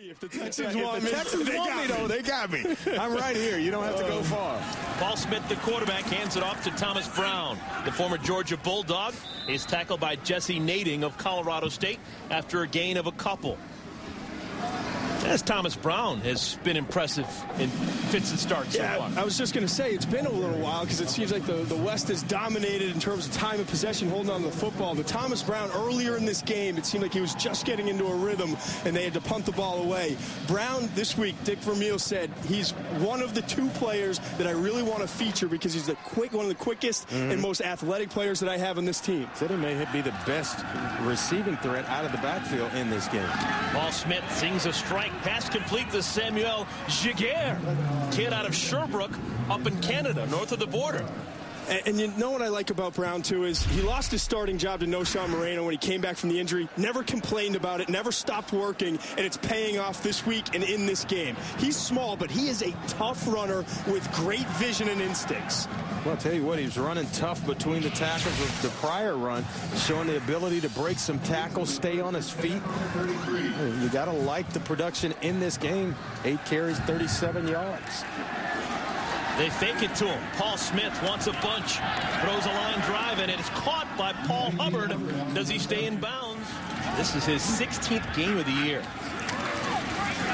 If the Texans want me, though, they got me. I'm right here. You don't have to go far. Paul Smith, the quarterback, hands it off to Thomas Brown. The former Georgia Bulldog is tackled by Jesse Nading of Colorado State after a gain of a couple. As Thomas Brown has been impressive in fits and starts. Yeah, so far. I was just going to say, it's been a little while because it seems like the West has dominated in terms of time of possession, holding on to the football. But Thomas Brown, earlier in this game, it seemed like he was just getting into a rhythm, and they had to punt the ball away. Brown, this week, Dick Vermeil said, he's one of the two players that I really want to feature because he's one of the quickest and most athletic players that I have on this team. Said he may be the best receiving threat out of the backfield in this game. Paul Smith sings a strike. Pass complete to Samuel Giguère, kid out of Sherbrooke up in Canada, north of the border. And you know what I like about Brown, too, is he lost his starting job to Noshawn Moreno when he came back from the injury, never complained about it, never stopped working, and it's paying off this week and in this game. He's small, but he is a tough runner with great vision and instincts. Well, I'll tell you what, he was running tough between the tackles of the prior run, showing the ability to break some tackles, stay on his feet. You got to like the production in this game. 8 carries, 37 yards. They fake it to him. Paul Smith wants a bunch. Throws a line drive, and it is caught by Paul Hubbard. Does he stay in bounds? This is his 16th game of the year.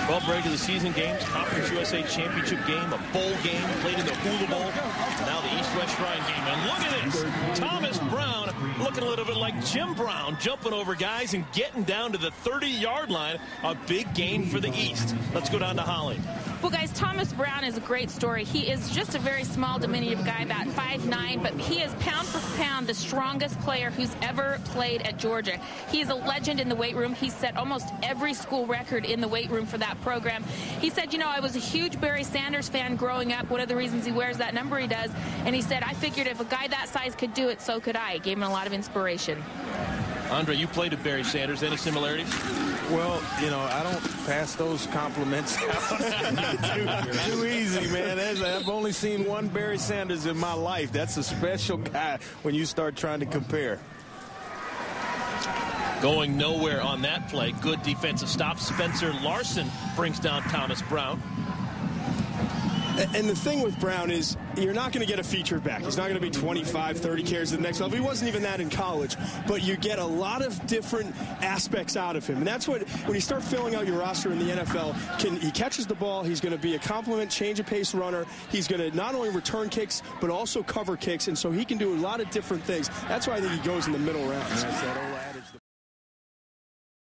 12 regular season games, Conference USA Championship game, a bowl game, played in the Hula Bowl, and now the East-West Shrine game. And look at this. Thomas Brown looking a little bit like Jim Brown, jumping over guys and getting down to the 30-yard line. A big gain for the East. Let's go down to Holly. Well, guys, Thomas Brown is a great story. He is just a very small, diminutive guy, about 5'9", but he is pound for pound the strongest player who's ever played at Georgia. He's a legend in the weight room. He set almost every school record in the weight room for that program. He said, you know, I was a huge Barry Sanders fan growing up. One of the reasons he wears that number he does. And he said, I figured if a guy that size could do it, so could I. It gave him a lot of inspiration. Andre, you played with Barry Sanders. Any similarities? Well, you know, I don't pass those compliments out too easy, man. I've only seen one Barry Sanders in my life. That's a special guy when you start trying to compare. Going nowhere on that play. Good defensive stop. Spencer Larson brings down Thomas Brown. And the thing with Brown is you're not going to get a featured back. He's not going to be 25, 30 carries at the next level. He wasn't even that in college. But you get a lot of different aspects out of him. And that's what, when you start filling out your roster in the NFL, he catches the ball. He's going to be a complement, change of pace runner. He's going to not only return kicks, but also cover kicks. And so he can do a lot of different things. That's why I think he goes in the middle rounds.